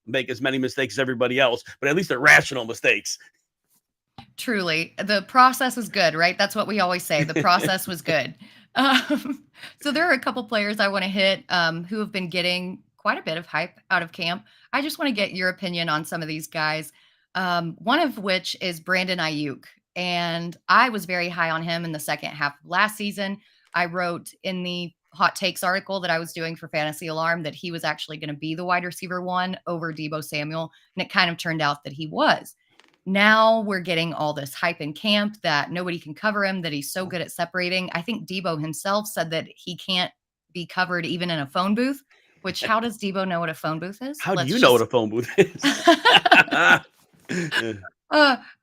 make as many mistakes as everybody else, but at least they're rational mistakes. Truly, the process was good, right? That's what we always say. The process was good. So there are a couple players I want to hit who have been getting quite a bit of hype out of camp. I just want to get your opinion on some of these guys. One of which is Brandon Ayuk, and I was very high on him in the second half of last season. I wrote in the hot takes article that I was doing for Fantasy Alarm that he was actually going to be the wide receiver one over Deebo Samuel, and it kind of turned out that he was. Now we're getting all this hype in camp that nobody can cover him, that he's so good at separating. I think Deebo himself said that he can't be covered even in a phone booth, which how does Deebo know what a phone booth is? How do Let's you know what just a phone booth is?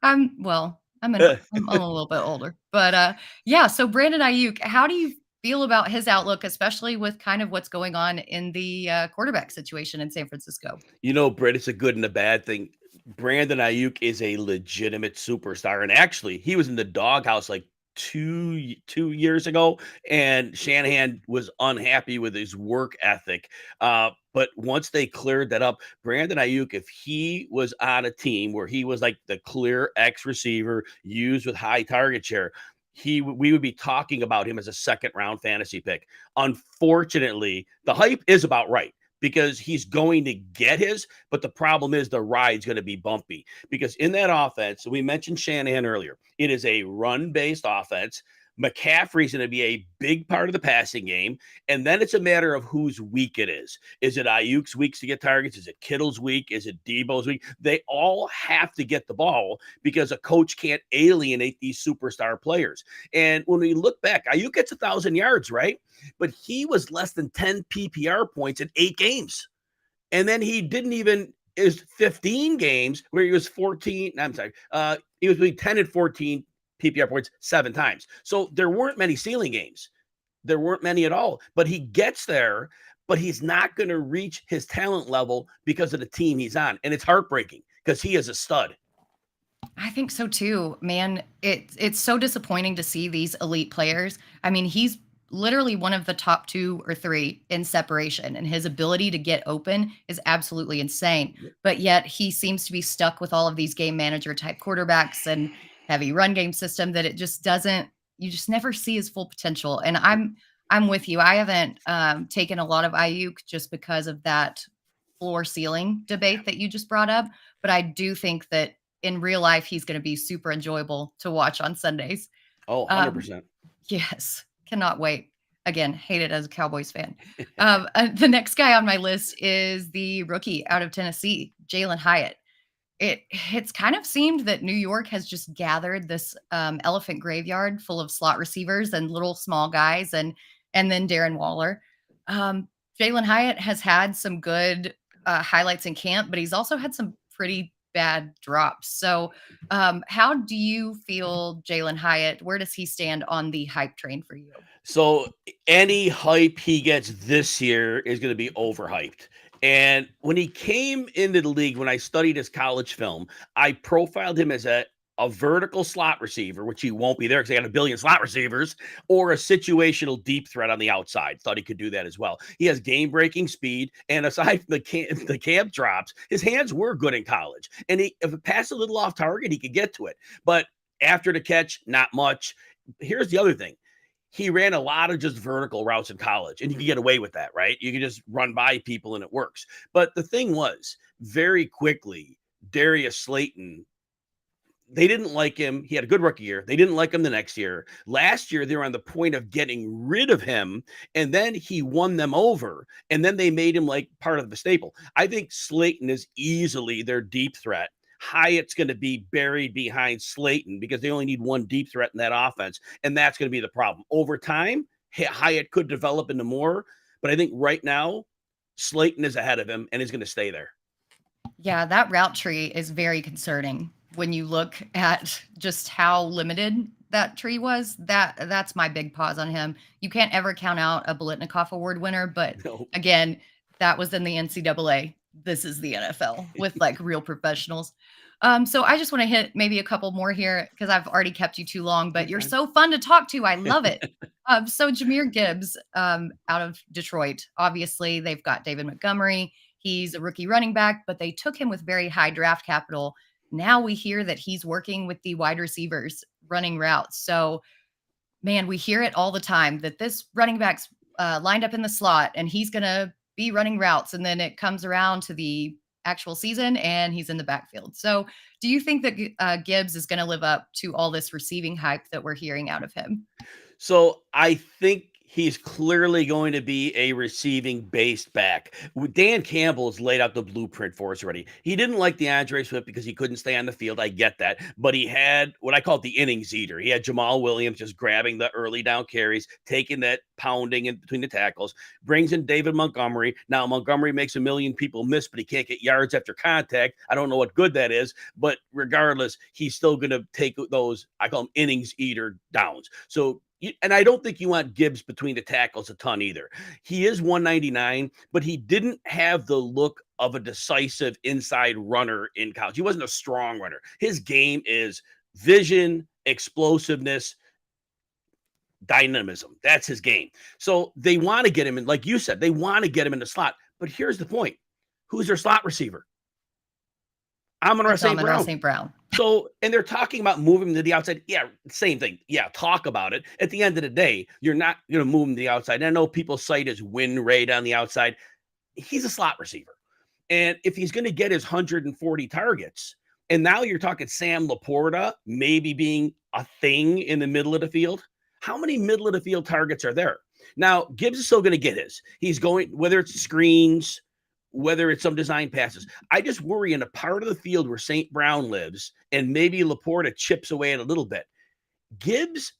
I'm a little bit older. But yeah, so Brandon Ayuk, how do you feel about his outlook, especially with kind of what's going on in the quarterback situation in San Francisco? Britt, it's a good and a bad thing. Brandon Ayuk is a legitimate superstar, and actually, he was in the doghouse like two years ago, and Shanahan was unhappy with his work ethic. But once they cleared that up, Brandon Ayuk, if he was on a team where he was like the clear X receiver used with high target share, we would be talking about him as a second round fantasy pick. Unfortunately, the hype is about right, because he's going to get his, but the problem is the ride's going to be bumpy, because in that offense, we mentioned Shanahan earlier, it is a run-based offense. McCaffrey's going to be a big part of the passing game, and then it's a matter of whose week it is. Is it Ayuk's week to get targets? Is it Kittle's week? Is it Deebo's week? They all have to get the ball because a coach can't alienate these superstar players. And when we look back, Ayuk gets 1,000 yards, right? But he was less than 10 PPR points in 8 games. And then he didn't even is 15 games where he was 14. I'm sorry. He was between 10 and 14 PPR points 7 times. So there weren't many ceiling games. There weren't many at all. But he gets there, but he's not going to reach his talent level because of the team he's on. And it's heartbreaking because he is a stud. I think so too, man. It's so disappointing to see these elite players. I mean, he's literally one of the top 2 or 3 in separation, and his ability to get open is absolutely insane. But yet he seems to be stuck with all of these game manager type quarterbacks and heavy run game system that it just doesn't, you just never see his full potential. And I'm with you. I haven't taken a lot of Ayuk just because of that floor ceiling debate that you just brought up. But I do think that in real life, he's going to be super enjoyable to watch on Sundays. Oh, 100%. Yes. Cannot wait. Again, hate it as a Cowboys fan. The next guy on my list is the rookie out of Tennessee, Jalen Hyatt. It's kind of seemed that New York has just gathered this elephant graveyard full of slot receivers and little small guys, and then Darren Waller. Jalen Hyatt has had some good highlights in camp, but he's also had some pretty bad drops. So how do you feel Jalen Hyatt? Where does he stand on the hype train for you? So any hype he gets this year is going to be overhyped. And when he came into the league, when I studied his college film, I profiled him as a vertical slot receiver, which he won't be there because they got a billion slot receivers, or a situational deep threat on the outside. Thought he could do that as well. He has game-breaking speed, and aside from the camp drops, his hands were good in college. And if it passed a little off target, he could get to it. But after the catch, not much. Here's the other thing. He ran a lot of just vertical routes in college, and you can get away with that, right? You can just run by people and it works. But the thing was, very quickly, Darius Slayton, they didn't like him. He had a good rookie year. They didn't like him the next year. Last year, they were on the point of getting rid of him, and then he won them over, and then they made him like part of the staple. I think Slayton is easily their deep threat. Hyatt's going to be buried behind Slayton because they only need one deep threat in that offense, and that's going to be the problem. Over time, Hyatt could develop into more, but I think right now, Slayton is ahead of him, and he's going to stay there. Yeah, that route tree is very concerning when you look at just how limited that tree was. That's my big pause on him. You can't ever count out a Bolitnikoff Award winner, but No. again, that was in the NCAA. This is the NFL with like real professionals. So I just want to hit maybe a couple more here because I've already kept you too long, but you're so fun to talk to. I love it. So Jahmyr Gibbs out of Detroit, obviously they've got David Montgomery. He's a rookie running back, but they took him with very high draft capital. Now we hear that he's working with the wide receivers running routes. So, man, we hear it all the time that this running back's lined up in the slot and he's going to be running routes. And then it comes around to the actual season and he's in the backfield. So, do you think that Gibbs is going to live up to all this receiving hype that we're hearing out of him? So I think he's clearly going to be a receiving based back. Dan Campbell has laid out the blueprint for us already. He didn't like DeAndre Swift because he couldn't stay on the field. I get that. But he had what I call the innings eater. He had Jamal Williams just grabbing the early down carries, taking that pounding in between the tackles, brings in David Montgomery. Now, Montgomery makes a million people miss, but he can't get yards after contact. I don't know what good that is. But regardless, he's still going to take those, I call them innings eater downs. So, and I don't think you want Gibbs between the tackles a ton either. He is 199, but he didn't have the look of a decisive inside runner in college. He wasn't a strong runner. His game is vision, explosiveness, dynamism. That's his game. So they want to get him in, like you said, they want to get him in the slot. But here's the point. Who's their slot receiver? Amon-Ra St. Brown. So, and they're talking about moving him to the outside. Yeah, same thing. Yeah, talk about it. At the end of the day, you're not going to move him to the outside. And I know people cite his win rate on the outside. He's a slot receiver. And if he's going to get his 140 targets, and now you're talking Sam Laporta maybe being a thing in the middle of the field, how many middle of the field targets are there? Now, Gibbs is still going to get his. He's going, whether it's screens, whether it's some design passes. I just worry in a part of the field where St. Brown lives and maybe Laporta chips away at a little bit. Gibbs,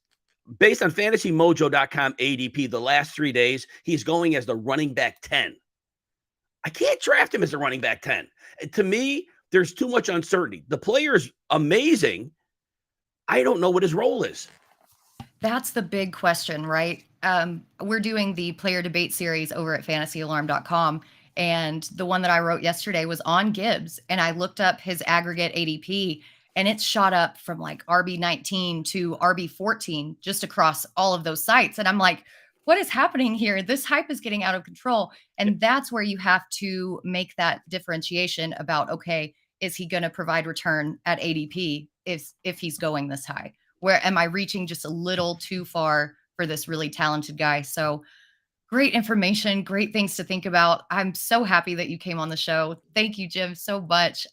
based on fantasymojo.com ADP, the last 3 days, he's going as the running back 10. I can't draft him as a running back 10. To me, there's too much uncertainty. The player is amazing. I don't know what his role is. That's the big question, right? We're doing the player debate series over at fantasyalarm.com. And the one that I wrote yesterday was on Gibbs. And I looked up his aggregate ADP and it's shot up from like RB19 to RB14 just across all of those sites. And I'm like, what is happening here? This hype is getting out of control. And that's where you have to make that differentiation about, okay, is he going to provide return at ADP if he's going this high? Where am I reaching just a little too far for this really talented guy? So great information, great things to think about. I'm so happy that you came on the show. Thank you, Jim, so much.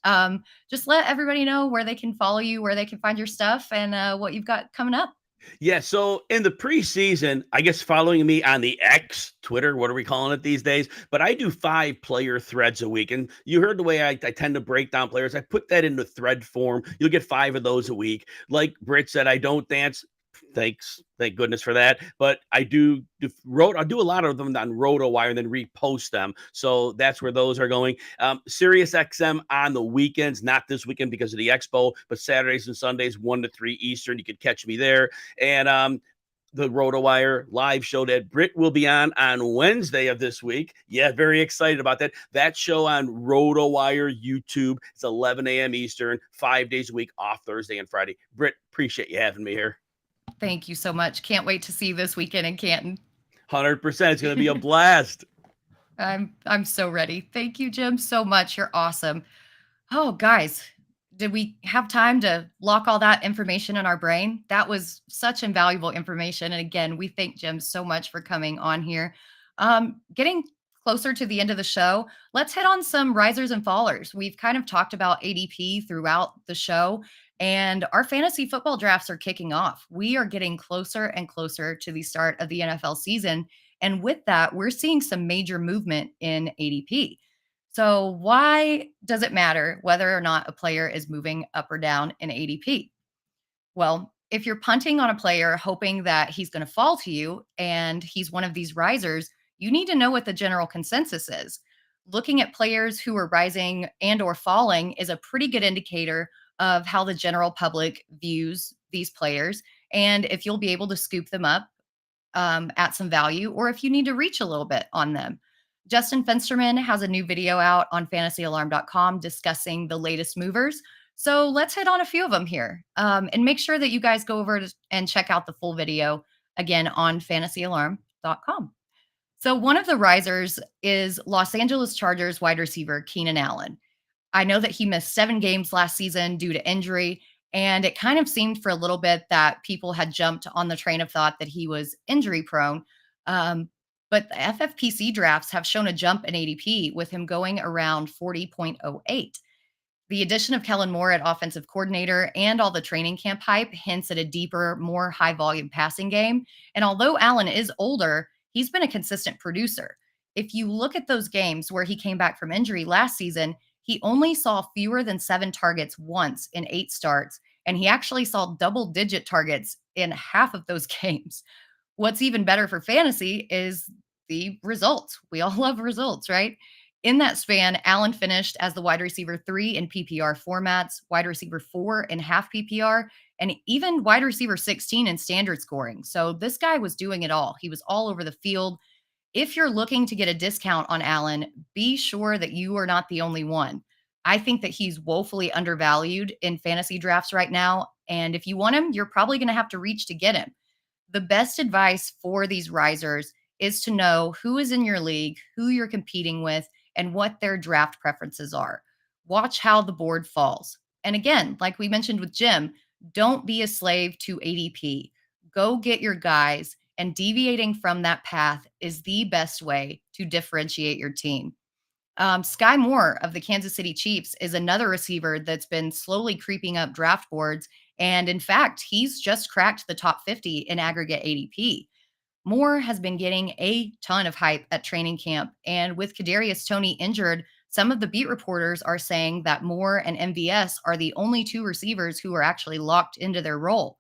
Just let everybody know where they can follow you, where they can find your stuff, and what you've got coming up. Yeah, so in the preseason, I guess following me on the X, Twitter, what are we calling it these days? But I do 5 player threads a week. And you heard the way I tend to break down players. I put that into thread form. You'll get 5 of those a week. Like Britt said, I don't dance. Thank goodness for that. But I'll do a lot of them on Rotowire and then repost them. So that's where those are going. SiriusXM on the weekends, not this weekend because of the Expo, but Saturdays and Sundays, 1 to 3 Eastern. You could catch me there. And the Rotowire live show that Britt will be on Wednesday of this week. Yeah, very excited about that. That show on Rotowire YouTube. It's 11 a.m. Eastern, 5 days a week, off Thursday and Friday. Britt, appreciate you having me here. Thank you so much. Can't wait to see you this weekend in Canton. 100%. It's going to be a blast. I'm so ready. Thank you, Jim, so much. You're awesome. Oh, guys, did we have time to lock all that information in our brain? That was such invaluable information. And again, we thank Jim so much for coming on here. Getting closer to the end of the show, let's hit on some risers and fallers. We've kind of talked about ADP throughout the show, and our fantasy football drafts are kicking off. We are getting closer and closer to the start of the NFL season. And with that, we're seeing some major movement in ADP. So, why does it matter whether or not a player is moving up or down in ADP? Well, if you're punting on a player hoping that he's going to fall to you and he's one of these risers, you need to know what the general consensus is. Looking at players who are rising and or falling is a pretty good indicator of how the general public views these players and if you'll be able to scoop them up at some value or if you need to reach a little bit on them. Justin Fensterman has a new video out on fantasyalarm.com discussing the latest movers. So let's hit on a few of them here and make sure that you guys go over and check out the full video again on fantasyalarm.com. So one of the risers is Los Angeles Chargers wide receiver Keenan Allen. I know that he missed 7 games last season due to injury, and it kind of seemed for a little bit that people had jumped on the train of thought that he was injury prone. But the FFPC drafts have shown a jump in ADP with him going around 40.08. The addition of Kellen Moore at offensive coordinator and all the training camp hype hints at a deeper, more high volume passing game. And although Allen is older, he's been a consistent producer. If you look at those games where he came back from injury last season, he only saw fewer than 7 targets once in 8 starts, and he actually saw double-digit targets in half of those games. What's even better for fantasy is the results. We all love results, right? In that span, Allen finished as the wide receiver 3 in PPR formats, wide receiver 4 in half PPR, and even wide receiver 16 in standard scoring. So this guy was doing it all. He was all over the field. If you're looking to get a discount on Allen, be sure that you are not the only one. I think that he's woefully undervalued in fantasy drafts right now. And if you want him, you're probably going to have to reach to get him. The best advice for these risers is to know who is in your league, who you're competing with, and what their draft preferences are. Watch how the board falls. And again, like we mentioned with Jim, don't be a slave to ADP. Go get your guys, and deviating from that path is the best way to differentiate your team. Sky Moore of the Kansas City Chiefs is another receiver that's been slowly creeping up draft boards. And in fact, he's just cracked the top 50 in aggregate ADP. Moore has been getting a ton of hype at training camp. And with Kadarius Toney injured, some of the beat reporters are saying that Moore and MVS are the only 2 receivers who are actually locked into their role.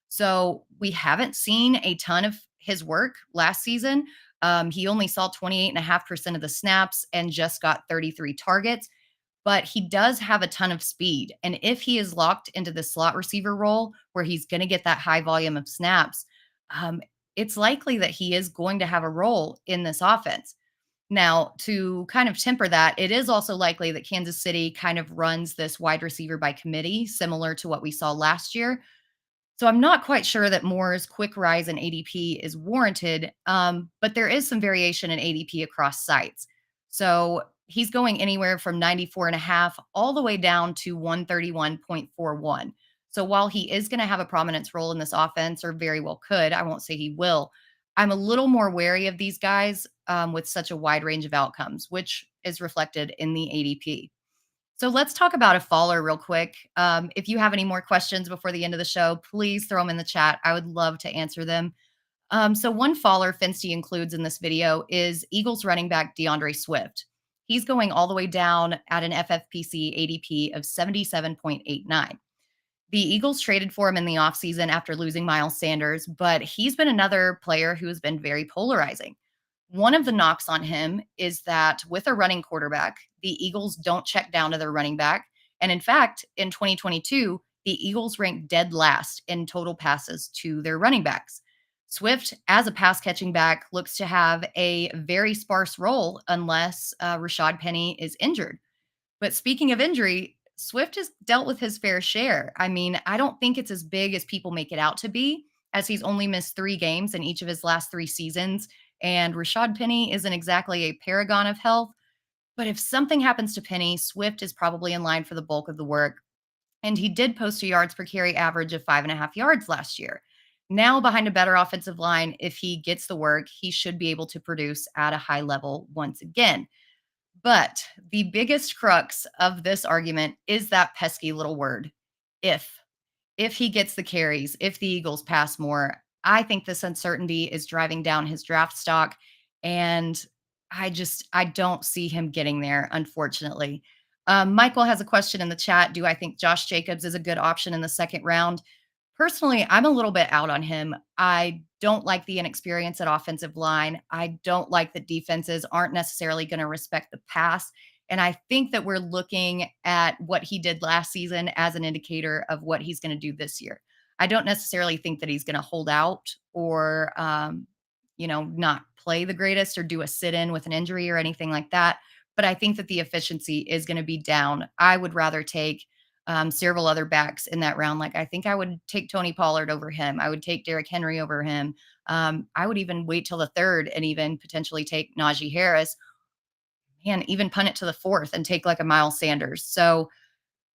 So we haven't seen a ton of his work last season. He only saw 28.5% of the snaps and just got 33 targets, but he does have a ton of speed. And if he is locked into the slot receiver role where he's going to get that high volume of snaps, it's likely that he is going to have a role in this offense. Now, to kind of temper that, it is also likely that Kansas City kind of runs this wide receiver by committee, similar to what we saw last year. So I'm not quite sure that Moore's quick rise in ADP is warranted, but there is some variation in ADP across sites. So he's going anywhere from 94.5 all the way down to 131.41. So while he is going to have a prominence role in this offense, or very well could, I won't say he will, I'm a little more wary of these guys with such a wide range of outcomes, which is reflected in the ADP. So let's talk about a faller real quick. If you have any more questions before the end of the show, please throw them in the chat. I would love to answer them. So one faller Finsty includes in this video is Eagles running back DeAndre Swift. He's going all the way down at an FFPC ADP of 77.89. The Eagles traded for him in the offseason after losing Miles Sanders, but he's been another player who has been very polarizing. One of the knocks on him is that with a running quarterback, the Eagles don't check down to their running back. And in fact, in 2022, the Eagles ranked dead last in total passes to their running backs. Swift, as a pass catching back, looks to have a very sparse role unless Rashad Penny is injured. But speaking of injury, Swift has dealt with his fair share. I mean, I don't think it's as big as people make it out to be, as he's only missed 3 games in each of his last 3 seasons. And Rashad Penny isn't exactly a paragon of health. But if something happens to Penny, Swift is probably in line for the bulk of the work. And he did post a yards per carry average of 5.5 yards last year. Now, behind a better offensive line, if he gets the work, he should be able to produce at a high level once again. But the biggest crux of this argument is that pesky little word, if. If he gets the carries, if the Eagles pass more, I think this uncertainty is driving down his draft stock. And I don't see him getting there, unfortunately. Michael has a question in the chat. Do I think Josh Jacobs is a good option in the second round? Personally, I'm a little bit out on him. I don't like the inexperience at offensive line. I don't like that defenses aren't necessarily going to respect the pass. And I think that we're looking at what he did last season as an indicator of what he's going to do this year. I don't necessarily think that he's going to hold out or, not play the greatest or do a sit in with an injury or anything like that. But I think that the efficiency is going to be down. I would rather take several other backs in that round. Like I think I would take Tony Pollard over him. I would take Derrick Henry over him. I would even wait till the third and even potentially take Najee Harris and even punt it to the fourth and take like a Miles Sanders. So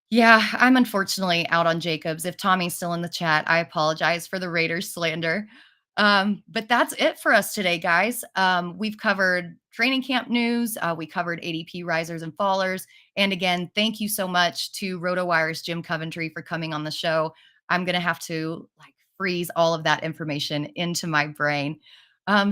yeah, I'm unfortunately out on Jacobs. If Tommy's still in the chat, I apologize for the Raiders slander. But that's it for us today, guys. We've covered training camp news. We covered ADP Risers and Fallers. And again, thank you so much to Rotowire's Jim Coventry for coming on the show. I'm going to have to freeze all of that information into my brain.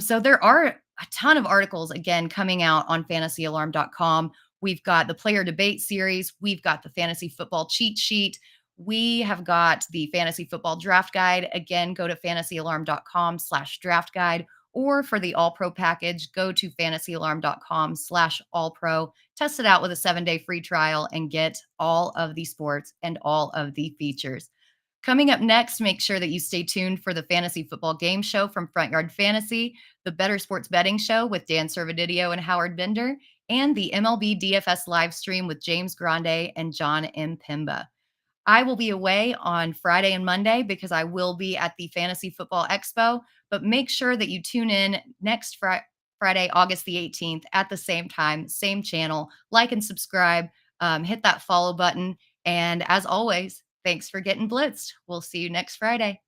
So there are a ton of articles, again, coming out on fantasyalarm.com. We've got the player debate series. We've got the fantasy football cheat sheet. We have got the fantasy football draft guide. Again, go to fantasyalarm.com/draft guide. Or for the all pro package, go to fantasyalarm.com/all pro. Test it out with a 7-day free trial and get all of the sports and all of the features. Coming up next, make sure that you stay tuned for the Fantasy Football Game Show from Front Yard Fantasy, the Better Sports Betting Show with Dan Servadidio and Howard Bender, and the MLB DFS live stream with James Grande and John M. Pimba. I will be away on Friday and Monday because I will be at the Fantasy Football Expo, but make sure that you tune in next Friday, August the 18th at the same time, same channel. Like and subscribe, hit that follow button. And as always, thanks for getting blitzed. We'll see you next Friday.